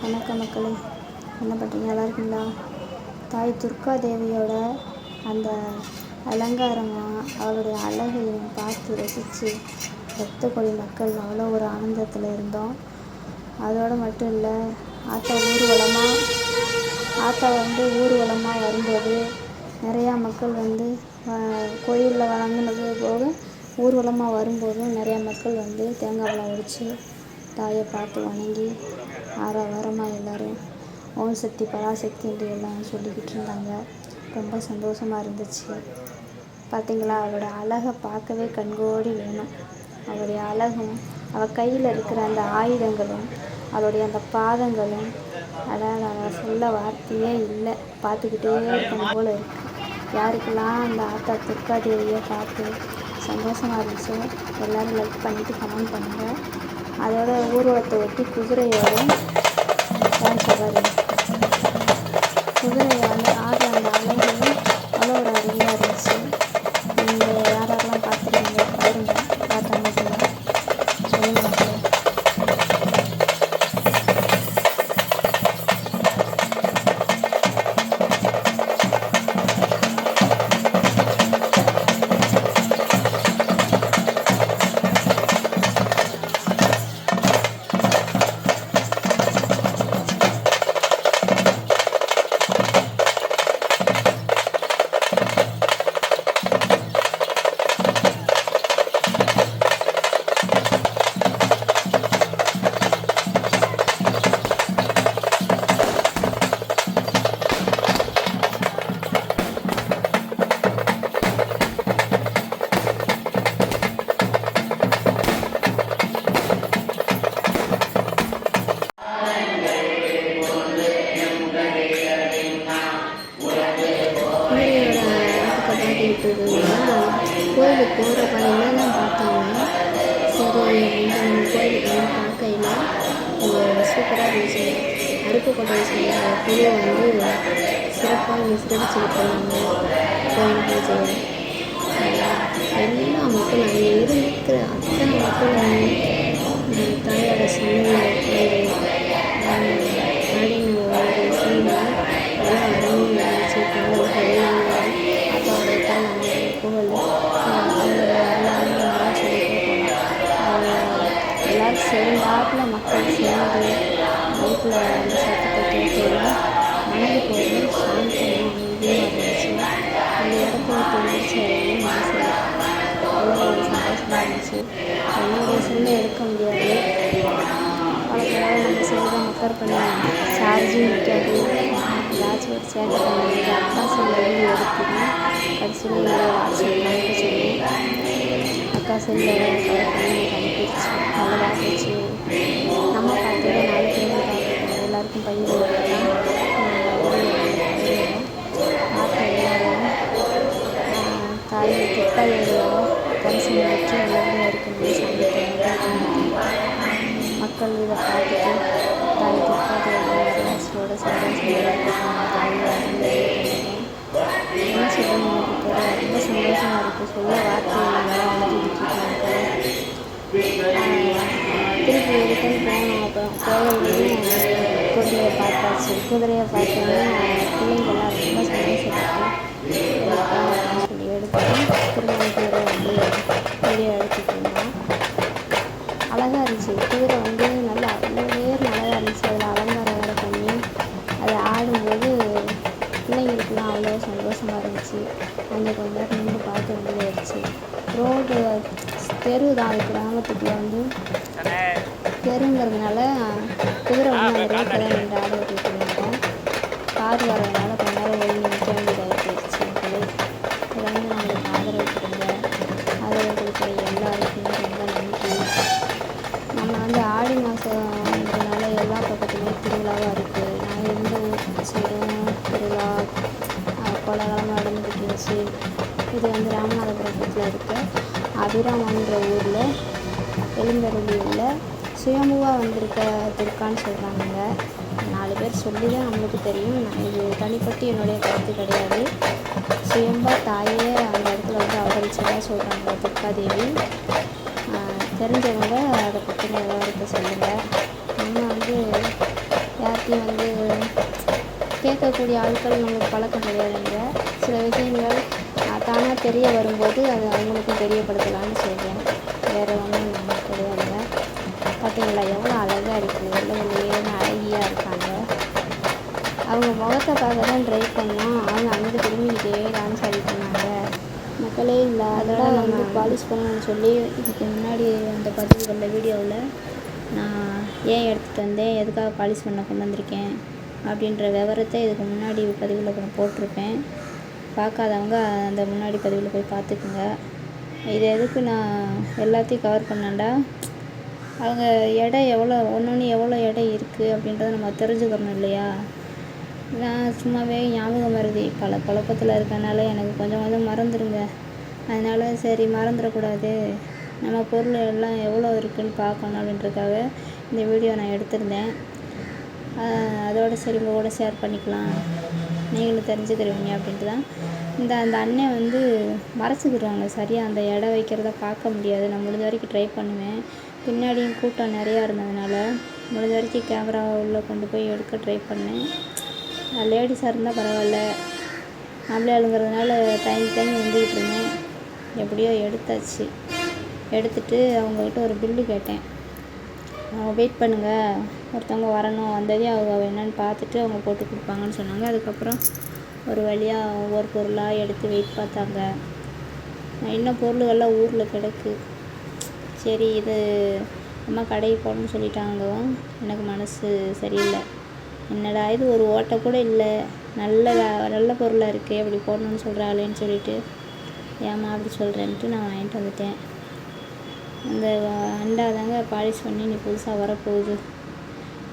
வணக்கம் மக்களே, என்ன பண்ணுறீங்க? நல்லா இருக்கீங்களா? தாய் துர்கா தேவியோட அந்த அலங்காரமாக அவளுடைய அழகையும் பார்த்து ரசித்து ரத்த கொடி மக்கள் அவ்வளோ ஒரு ஆனந்தத்தில் இருந்தோம். அதோடு மட்டும் இல்லை, ஆத்தா ஊர்வலமாக வரும்போது நிறையா மக்கள் கோயிலில் வணங்கினது போக ஊர்வலமாக வரும்போதும் நிறையா மக்கள் தேங்காய் பழம் உடைச்சி தாயை பார்த்து வணங்கி ஆரவாரமாக எல்லோரும் ஓம் சக்தி பராசக்தின்ட்டு எல்லாம் சொல்லிக்கிட்டு இருந்தாங்க. ரொம்ப சந்தோஷமாக இருந்துச்சு. பார்த்திங்களா, அவளோட அழகை பார்க்கவே கண்கோடி வேணும். அவளுடைய அழகும் அவள் கையில் இருக்கிற அந்த ஆயுதங்களும் அவளுடைய அந்த பாதங்களும் அதாவது சொல்ல வார்த்தையே இல்லை. பார்த்துக்கிட்டே இருக்கணும் போல் இருக்குது. யாருக்கெல்லாம் அந்த ஆத்தா துர்கா தேவியை பார்த்து சந்தோஷமாக இருந்துச்சோ எல்லோரும் லைக் பண்ணிவிட்டு கமெண்ட் பண்ணுங்கள். அதோட ஊர்வலத்தை ஒட்டி குதிரையோட டான்ஸ் ஆடுறாரு. குதிரையை ஆடுற அந்த அழகையும் அவ்வளோ ஒரு அருமையாக இருந்துச்சு. நீங்கள் யாரெல்லாம் பார்த்துருக்கீங்க பாருங்க. பார்த்தா மட்டும் சொல்லுங்க மக்களே. கோயிலுக்கு போகிற பணியில் தான் பார்த்தாங்க. சரி, கோயிலுக்கு பார்க்கையில் சூப்பராக இருந்துச்சு. அருப்புக்கோட்டை செய்ய குழு சிறப்பாக சிறப்பிச்சுக்கிட்டாங்க. கோயில் பூஜை எல்லா மக்களும் அங்கே இருக்கிற அத்தனை மக்களும் தாயோட சமையல் ஆடின ஒரு சீனை எல்லாம் அருமையாக இருந்துச்சு. அப்பாவோட புகழ் எல்லோரும் சேர்ந்தாப்பில் மக்கள் சேர்ந்து வீட்டில் அந்த சத்தத்தை கேட்கல மனதுக்கு ஒரு சாந்தமாக அமைதியாக இருந்துச்சு. அந்த இடத்துல தோணுச்சு மனசு அவ்வளோ ஒரு சந்தோஷமாக இருந்துச்சு. என்னுடைய செல்லை எடுக்க முடியாது. வழக்கமாக நம்ம செல்லை மக்கள் பண்ணி சார்ஜும் நிற்காது. ஏதாச்சும் ஒரு சேட்டை பண்ணி அக்கா செல்லை எடுத்துக்கணும். கடைசியில் என்னோட வாட்ஸ்அப் அனுப்ப சொல்லி அக்கா செல்லை கவர் பண்ணி அனுப்பிடுச்சு. நல்லதாக இருந்துச்சு. நம்ம பார்த்ததை 4 பேர் பார்த்துருக்கோம். எல்லாருக்கும் பயிர் பார்த்த எல்லாரும் தாய் துர்காயோட கரிசனை வச்சு எல்லாருமே இருக்கணும். சாமி மக்கள் இதை பார்த்துட்டு தாய் துர்காயோட சந்தோஷமாக என்ன சொல்லுங்க, எனக்கு ரொம்ப சந்தோஷமாக இருக்குது. சொல்ல வார்த்தைகள் திருப்பி ரிட்டன் போனோம். அப்புறம் கோயிலையும் குதிரையை பார்த்தாச்சு. குதிரையை பார்த்தோன்னா பிள்ளைங்கள்லாம் ரொம்ப சந்தோஷப்பட்டு சொல்லி எடுத்துட்டு திருமணத்தோட வீடியோ எடுத்துகிட்டு இருந்தோம். அழகாக இருந்துச்சு. குதிரை நல்லா அவ்வளோ அழகாக இருந்துச்சு. அதில் அலங்காரம் வேறு பண்ணி அதை ஆடும்போது பிள்ளைங்களுக்குலாம் அவ்வளோ சந்தோஷமாக இருந்துச்சு. அங்கே கொஞ்ச நேரம் நின்று பார்க்க வேண்டியது ஆயிடுச்சு. ரோடு தெரு தான், அது கிராமத்துக்குள்ளே தெருங்கிறதுனால குதிரை அந்த ரோட்டில் தான் நின்று ஆட ஓட்டிகிட்டு இருந்தோம். கார் வரதுனால கொஞ்ச நேரம் ஒழுங்கு நிற்க வேண்டியதாக போயிடுச்சு. மக்களே நம்மளுக்கு ஆதரவு கொடுங்க. ஆதரவு கொடுக்குற எல்லாருக்குமே ரொம்ப நன்றி. நம்ம ஆடி மாதம்ன்றதுனால எல்லா பக்கத்துலேயும் திருவிழாவாக இருக்குது. நான் எந்த ஊர் சைடும் திருவிழா கோலாகலமாக நடந்துக்கிட்டு இருந்துச்சு. இது ராமநாதபுரத்தில் இருக்க அபிராமன்ற ஊரில் எழுந்தருளியில் சுயம்புவாக வந்திருக்க துர்கான்னு சொல்கிறாங்க. 4 பேர் சொல்லி தான் நம்மளுக்கு தெரியும். நான் இது தனிப்பட்டு என்னுடைய கருத்து கிடையாது. சுயம்பா தாயே அந்த இடத்துல அவதரிச்சதாக சொல்கிறாங்க துர்காதேவி. தெரிஞ்சவங்க அதை பற்றின விவரத்தை சொல்லுங்கள். நம்ம யார் சொல்லக்கூடிய ஆட்கள் நம்மளுக்கு பழக்கம் கிடையாதுங்க. சில விஷயங்கள் தானாக தெரிய வரும்போது அது அவங்களுக்கும் தெரியப்படுத்தலான்னு சொல்கிறேன். வேறு ஒன்றும் கிடையாதுங்க. பார்த்தீங்களா எவ்வளோ அழகாக இருக்குது, வெள்ளை வெள்ளையேன்னு அழகியாக இருக்காங்க. அவங்க முகத்தை பார்க்க தான் ட்ரை பண்ணோம். அவங்க அங்கே திரும்பிக்கிட்டே டான்ஸ் ஆடிட்டுருந்தாங்க. மக்களே இல்லை அதோட வந்து பாலிஷ் பண்ணணும்னு சொல்லி இதுக்கு முன்னாடி அந்த பதிவுகளில் வீடியோவில் நான் ஏன் எடுத்துகிட்டு வந்தேன், எதுக்காக பாலிஷ் பண்ண கொண்டு வந்திருக்கேன் அப்படின்ற விவரத்தை இதுக்கு முன்னாடி பதிவில் கொஞ்சம் போட்டிருப்பேன். பார்க்காதவங்க அந்த முன்னாடி பதிவில் போய் பார்த்துக்குங்க. இது எதுக்கு நான் எல்லாத்தையும் கவர் பண்ணேன்டா, அவங்க எடை எவ்வளோ ஒன்று எவ்வளோ எடை இருக்குது அப்படின்றத நம்ம தெரிஞ்சுக்கணும் இல்லையா. நான் சும்மாவே ஞாபகம் மறதி பல குழப்பத்தில் இருக்கனால எனக்கு கொஞ்சம் கொஞ்சம் மறந்துடுங்க. அதனால் சரி மறந்துடக்கூடாது, நம்ம பொருள் எல்லாம் எவ்வளோ இருக்குதுன்னு பார்க்கணும் அப்படின்றதுக்காக இந்த வீடியோ நான் எடுத்திருந்தேன். அதோட சரி உங்கள் கூட ஷேர் பண்ணிக்கலாம், நீங்களும் தெரிஞ்சுக்கிடுவீங்க அப்படின்ட்டு தான். அந்த அண்ணன் வந்து மறைச்சிக்கிடுவாங்க சரியாக, அந்த எடை வைக்கிறத பார்க்க முடியாது. நான் முடிஞ்ச வரைக்கும் ட்ரை பண்ணுவேன். பின்னாடியும் கூட்டம் நிறையா இருந்ததுனால முடிஞ்ச வரைக்கும் கேமராவை உள்ளே கொண்டு போய் எடுக்க ட்ரை பண்ணேன். லேடிஸாக இருந்தால் பரவாயில்ல, நம்மளே ஆளுங்கிறதுனால தயங்கி வந்துக்கிட்டு இருந்தேன். எப்படியோ எடுத்தாச்சு. எடுத்துகிட்டு அவங்கக்கிட்ட ஒரு பில்லு கேட்டேன். அவங்க வெயிட் பண்ணுங்கள், ஒருத்தவங்க வரணும், வந்ததே அவங்க என்னென்னு பார்த்துட்டு அவங்க போட்டு கொடுப்பாங்கன்னு சொன்னாங்க. அதுக்கப்புறம் ஒரு வழியாக ஒவ்வொரு பொருளாக எடுத்து வெயிட் பார்த்தாங்க. இன்னும் பொருள்கள்லாம் ஊரில் கிடக்கு. சரி இது அம்மா கடைக்கு போகணும்னு சொல்லிட்டாங்க. எனக்கு மனசு சரியில்லை. என்னடா இது ஒரு ஓட்டை கூட இல்லை, நல்ல பொருளாக இருக்குது, அப்படி போடணும்னு சொல்கிறாளேன்னு சொல்லிட்டு ஏம்மா அப்படி சொல்கிறேன்ட்டு நான் வாங்கிட்டு வந்துட்டேன். அந்த அண்டா தாங்க பாலிஷ் பண்ணி நீ புதுசாக வரப்போகுது.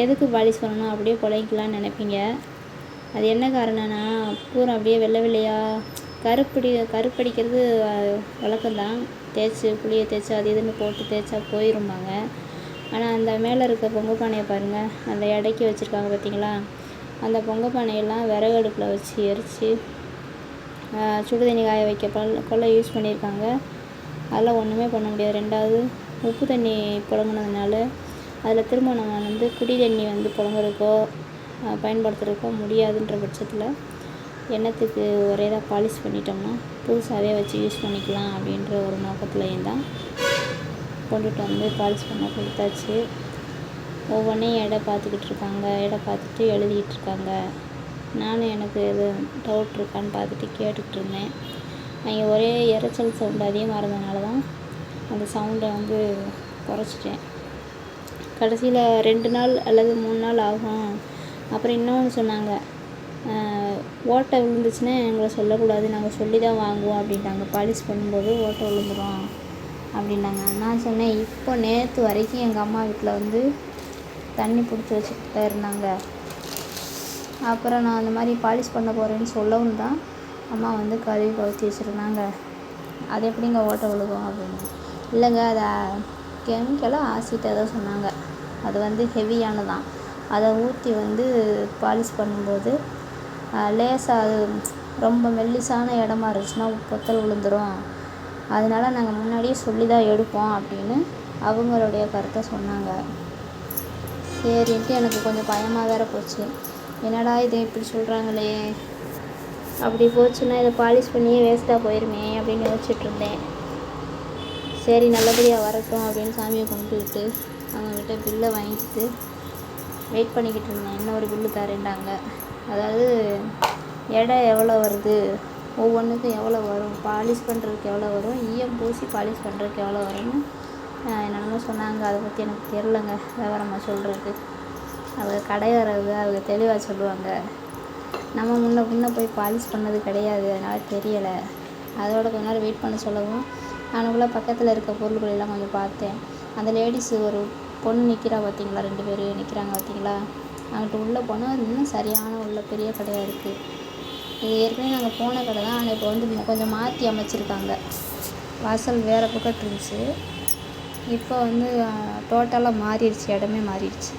எதுக்கு பாலிஷ் பண்ணணும், அப்படியே புழைக்கலான்னு நினைப்பீங்க. அது என்ன காரணம்னா பூரா அப்படியே வெள்ளை வெள்ளையாக கருப்படிக்கிறது வழக்கம்தான். தேய்ச்சி புளியை தேய்ச்சி அது இதுன்னு போட்டு தேய்ச்சா போயிரும்பாங்க. ஆனால் அந்த மேலே இருக்க பொங்கல் பானையை பாருங்கள், அந்த எடைக்கு வச்சுருக்காங்க பார்த்தீங்களா. அந்த பொங்கல் பானையெல்லாம் விறகு அடுப்பில் வச்சு எரித்து சுடு தண்ணி காய வைக்க கொள்ள யூஸ் பண்ணியிருக்காங்க. அதெல்லாம் ஒன்றுமே பண்ண முடியாது. ரெண்டாவது உப்பு தண்ணி புழங்கினதுனால அதில் திரும்ப நம்ம வந்து குடி தண்ணி வந்து புழங்குறதுக்கோ பயன்படுத்துகிறதுக்கோ முடியாதுன்ற பட்சத்தில் எண்ணத்துக்கு ஒரே தான் பாலிஷ் பண்ணிட்டோம்னா புதுசாகவே வச்சு யூஸ் பண்ணிக்கலாம் அப்படின்ற ஒரு நோக்கத்துலேயும் தான் கொண்டுட்டு வந்து பாலிஷ் பண்ண கொடுத்தாச்சு. ஒவ்வொன்றையும் எடை பார்த்துக்கிட்டு இருக்காங்க. எடை பார்த்துட்டு எழுதிக்கிட்டு இருக்காங்க. நானும் எனக்கு எது டவுட் இருக்கான்னு பார்த்துட்டு கேட்டுக்கிட்டு இருந்தேன். அவங்க ஒரே இரைச்சல் சவுண்டு அதிகமாக இருந்ததுனால தான் அந்த சவுண்டை வந்து குறைச்சிட்டேன். கடைசியில் 2 நாள் அல்லது 3 நாள் ஆகும். அப்புறம் இன்னொன்று சொன்னாங்க, ஓட்டை விழுந்துச்சுன்னா எங்களை சொல்லக்கூடாது, நாங்கள் சொல்லி தான் வாங்குவோம் அப்படின்ட்டாங்க. பாலிஷ் பண்ணும்போது ஓட்டை விழுந்துடும் அப்படின்னாங்க. நான் சொன்னேன், இப்போ நேற்று வரைக்கும் எங்கள் அம்மா வீட்டில் வந்து தண்ணி பிடிச்சி வச்சுக்கிட்டு தான் இருந்தாங்க. அப்புறம் நான் அந்த மாதிரி பாலிஷ் பண்ண போகிறேன்னு சொல்லவும் தான் அம்மா வந்து கழுவி கவுத்தி வச்சுருந்தாங்க. அது எப்படிங்க ஓட்டை விழுகும் அப்படின்னு. இல்லைங்க, அதை கெமிக்கலாக ஆசிட் ஏதோ சொன்னாங்க. அது வந்து ஹெவியானதான். அதை ஊற்றி வந்து பாலிஷ் பண்ணும்போது லேசாக அது ரொம்ப மெல்லிசான இடமா இருந்துச்சுன்னா பொத்தல் விழுந்துடும். அதனால் நாங்கள் முன்னாடியே சொல்லி தான் எடுப்போம் அப்படின்னு அவங்களுடைய கருத்தை சொன்னாங்க. சரின்ட்டு எனக்கு கொஞ்சம் பயமாக வேற போச்சு. என்னடா இது இப்படி சொல்கிறாங்களே, அப்படி போச்சுன்னா இதை பாலிஷ் பண்ணியே வேஸ்ட்டாக போயிருமே அப்படின்னு யோசிச்சுட்டு இருந்தேன். சரி நல்லபடியாக வரட்டும் அப்படின்னு சாமியை கும்பிட்டுக்கிட்டு அவங்கக்கிட்ட பில்லை வாங்கிட்டு வெயிட் பண்ணிக்கிட்டு இருந்தேன். இன்னொரு பில்லு தரேன்டாங்க. அதாவது எடை எவ்வளோ வருது, ஒவ்வொன்றுக்கும் எவ்வளோ வரும், பாலிஷ் பண்ணுறதுக்கு எவ்வளோ வரும், ஈயம் பூசி பாலிஷ் பண்ணுறதுக்கு எவ்வளோ வரும்னு என்னென்னமோ சொன்னாங்க. அதை பற்றி எனக்கு தெரிலங்க விவரமாக சொல்கிறது. அவங்க கடையாரவங்க அவங்க தெளிவாக சொல்லுவாங்க. நம்ம முன்ன போய் பாலிஷ் பண்ணது கிடையாது, அதனால் தெரியலை. அதோட கொஞ்ச நேரம் வெயிட் பண்ண சொல்லவும் நானுக்குள்ளே பக்கத்தில் இருக்க பொருள்களெல்லாம் கொஞ்சம் பார்த்தேன். அந்த லேடிஸு ஒரு பொண்ணு நிற்கிறா பார்த்தீங்களா, 2 பேர் நிற்கிறாங்க பார்த்தீங்களா, அங்கிட்ட உள்ளே போனால் அது இன்னும் சரியான உள்ள பெரிய கடையாக இருக்குது. இது ஏற்கனவே நாங்கள் போன கடை தான், ஆனால் இப்போ வந்து கொஞ்சம் மாற்றி அமைச்சிருக்காங்க. வாசல் வேறு பக்கம் இருந்துச்சு, இப்போ வந்து டோட்டலாக மாறிடுச்சு, இடமே மாறிடுச்சு.